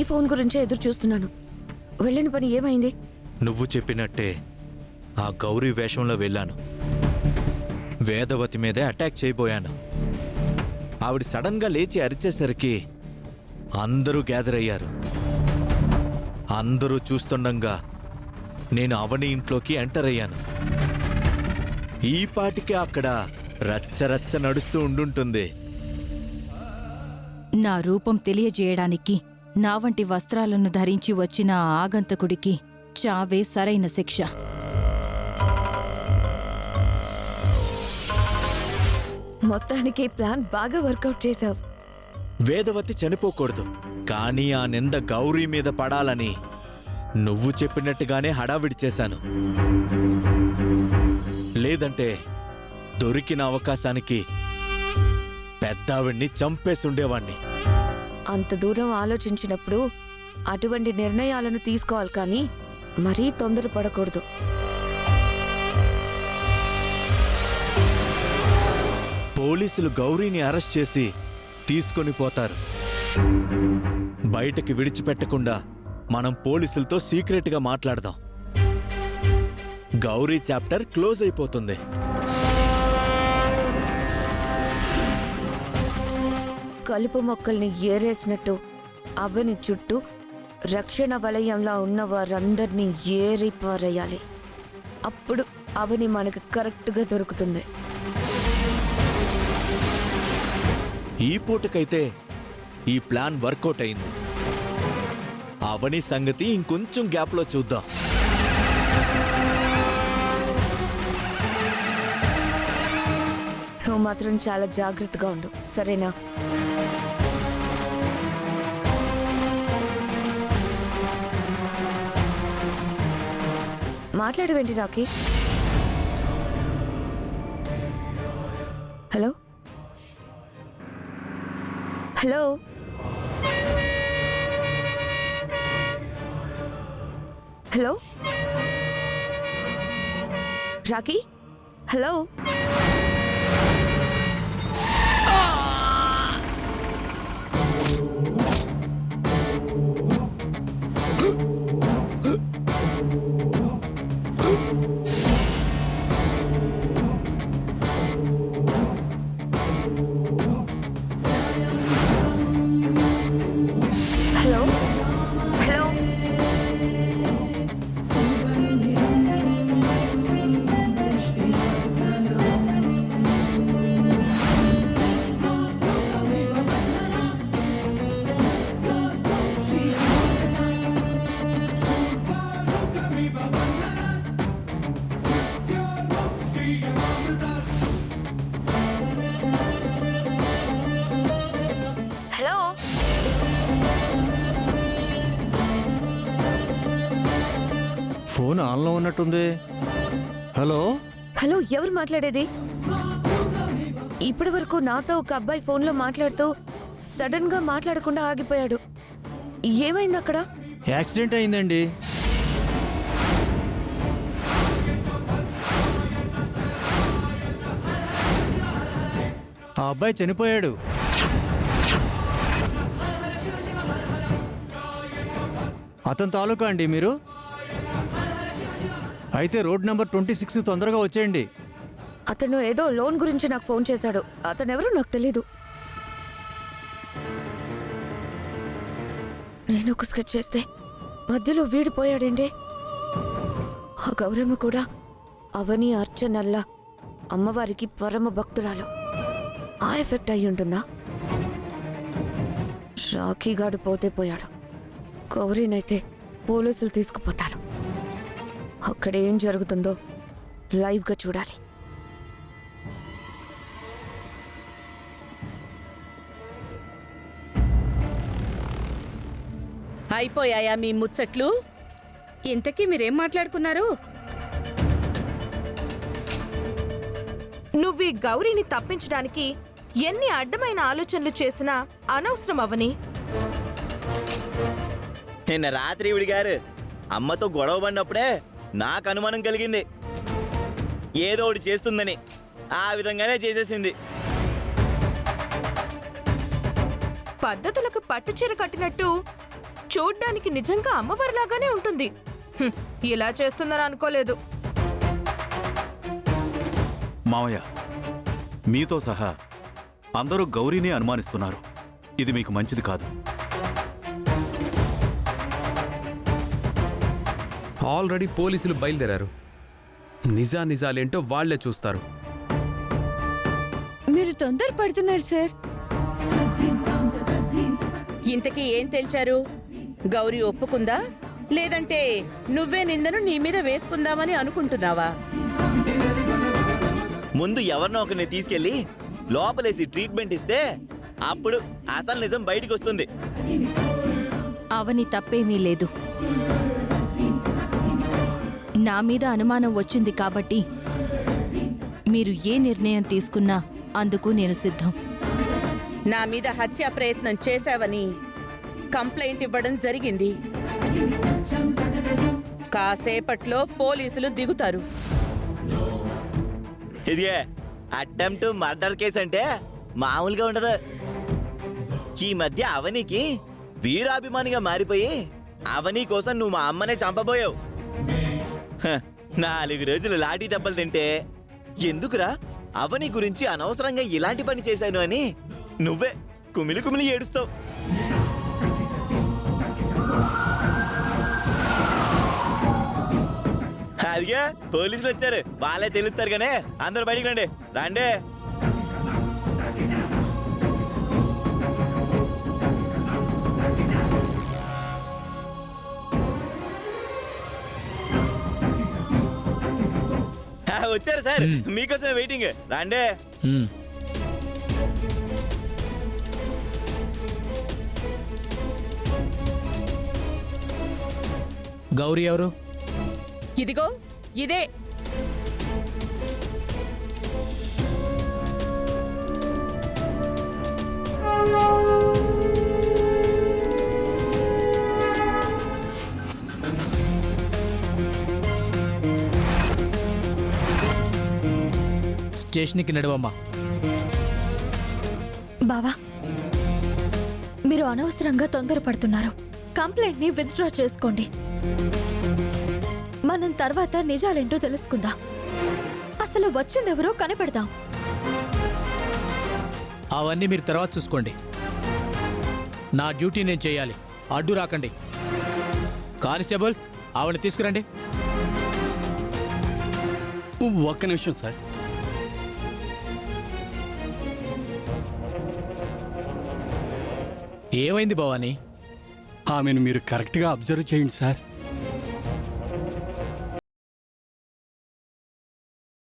Phone గురించే ఎదురు చూస్తున్నాను. వెళ్ళిన పని ఏమైంది? నువ్వు చెప్పినట్టే ఆ గౌరీ వేషంలో వెళ్ళాను. వేదవతి మీదే అటాక్ చేయబోయాను. ఆవిడ సడన్గా లేచి అరిచేసరికి అందరూ గ్యాదర్ అయ్యారు. అందరూ చూస్తుండగా నేను అవని ఇంట్లోకి ఎంటర్ అయ్యాను. ఈ పాటికి అక్కడ రచ్చరచ్చ నడుస్తూ ఉండుంటుంది. నా రూపం తెలియజేయడానికి నా వంటి వస్త్రాలను ధరించి వచ్చిన ఆ ఆగంతకుడికి చావే సరైన శిక్ష. మొత్తానికి ప్లాన్ బాగా వర్కౌట్ చేశావు. వేదవతి చనిపోకూడదు, కానీ ఆ నింద గౌరీ మీద పడాలని నువ్వు చెప్పినట్టుగానే హడావిడి చేశాను. లేదంటే దొరికిన అవకాశానికి పెద్దావిడ్ని చంపేసుండేవాణ్ణి. అంత దూరం ఆలోచించినప్పుడు అటువంటి నిర్ణయాలను తీసుకోవాలి, కానీ మరీ తొందరపడకూడదు. పోలీసులు గౌరీని అరెస్ట్ చేసి తీసుకొని పోతారు. బయటకి విడిచిపెట్టకుండా మనం పోలీసులతో సీక్రెట్గా మాట్లాడదాం. గౌరీ చాప్టర్ క్లోజ్ అయిపోతుంది. కలుపు మొక్కల్ని ఏరేసినట్టు అవని చుట్టూ రక్షణ వలయంలో ఉన్న వారందరినీ ఏరి పారేయాలి. అప్పుడు అవని మనకు కరెక్ట్గా దొరుకుతుంది. ఈ పూటకైతే ఈ ప్లాన్ వర్కౌట్ అయింది. అవని సంగతి ఇంకొంచెం గ్యాప్లో చూద్దాం. నువ్వు మాత్రం చాలా జాగ్రత్తగా ఉండు, సరేనా? మాట్లాడవేంటి Rocky? Hello hello hello Rocky, hello. Hello hello hello phone ఆన్లో ఉన్నట్టుంది. హలో హలో, ఎవరు మాట్లాడేది? ఇప్పటి వరకు నాతో ఒక అబ్బాయి ఫోన్లో మాట్లాడుతూ సడన్ గా మాట్లాడకుండా ఆగిపోయాడు. ఏమైంది అక్కడ? యాక్సిడెంట్ అయిందండి. ఆ అబ్బాయి చనిపోయాడు. అతని తాలూకా అండి మీరు? అయితే రోడ్ నెంబర్ 26 తొందరగా వచ్చేయండి. అతను ఏదో లోన్ గురించి నాకు ఫోన్ చేశాడు. అతను ఎవరో నాకు తెలీదు. నేను ఒక స్కెచ్ చేస్తే మధ్యలో వీడిపోయాడండి. ఆ గౌరమ్మ కూడా అవని అర్చనల్లా అమ్మవారికి పరమ భక్తురాలు. ఆ ఎఫెక్ట్ అయి ఉంటుందా? రాఖీగాడు పోతే పోయాడు, గౌరీనైతే పోలీసులు తీసుకుపోతారు. అక్కడ ఏం జరుగుతుందో లైవ్గా చూడాలి. అయిపోయాయా మీ ముచ్చట్లు? ఇంతకీ మీరేం మాట్లాడుకున్నారు? నువ్వు ఈ గౌరీని తప్పించడానికి ఎన్ని అడ్డమైన ఆలోచనలు చేసినా అనవసరం అవని. నిన్న రాత్రి ఈవిడి గారు అమ్మతో గొడవ పడినప్పుడే నాకు అనుమానం కలిగింది. ఏదో ఒకటి చేస్తుందని. ఆ విధంగానే చేసేసింది. పద్ధతులకు పట్టుచీర కట్టినట్టు చూడ్డానికి నిజంగా అమ్మవారిలాగానే ఉంటుంది. ఇలా చేస్తుందని అనుకోలేదు. మావయ్య, మీతో సహా అందరూ గౌరీనే అనుమానిస్తున్నారు. ఇది మీకు మంచిది కాదు. ఆల్రెడీ పోలీసులు బయలుదేరారు. నిజాలేంటో వాళ్లే చూస్తారు. మీరు తొందరపడుతున్నారు సార్. ఇంతకీ ఏం తేల్చారు? గౌరీ ఒప్పుకుందా లేదంటే నువ్వే నిందను నీ మీద వేసుకుందామని అనుకుంటున్నావా? ముందు ఎవరినో ఒకరిని తీసుకెళ్లి లోపలేసి ట్రీట్మెంట్ ఇస్తే అప్పుడు అసలు నిజం బయటికి వస్తుంది. అవని తప్పేమీ లేదు. నా మీద అనుమానం వచ్చింది కాబట్టి మీరు ఏ నిర్ణయం తీసుకున్నా అందుకు నేను సిద్ధం. నా మీద హత్యా ప్రయత్నం చేశావని కంప్లైంట్ ఇవ్వడం జరిగింది. కాసేపట్లో పోలీసులు దిగుతారు. ఇదిగే అటెంప్ట్ మర్డర్ కేసు అంటే మామూలుగా ఉండదు. ఈ మధ్య అవనికి వీరాభిమానిగా మారిపోయి అవని కోసం నువ్వు మా అమ్మనే చంపబోయావు. 4 రోజులు లాఠీ దెబ్బలు తింటే ఎందుకురా అవని గురించి అనవసరంగా ఇలాంటి పని చేశాను అని నువ్వే కుమిలి కుమిలి ఏడుస్తావు. అదిగా పోలీసులు వచ్చారు, వాళ్ళే తెలుస్తారు కానీ అందరూ బయటికి రండి. రండి. వచ్చారు సార్, మీకోసమే వెయిటింగ్. రండి. గౌరీ ఎవరు? ఇదిగో ఇదే. స్టేషన్కి నడవమ్మా. బావా, మీరు అనవసరంగా తొందరపడుతున్నారు. కంప్లైంట్ ని విత్డ్రా చేసుకోండి. మనం తర్వాత నిజాలేంటో తెలుసుకుందాం. అసలు వచ్చిందెవరో కనిపెడదాం. అవన్నీ మీరు తర్వాత చూసుకోండి. నా డ్యూటీ నేను చేయాలి. అడ్డు రాకండి. కానిస్టేబుల్స్, ఆవిడని తీసుకురండి. ఒక్క నిమిషం సార్. ఏమైంది భవానీ? ఆమెను మీరు కరెక్ట్గా అబ్జర్వ్ చేయండి సార్.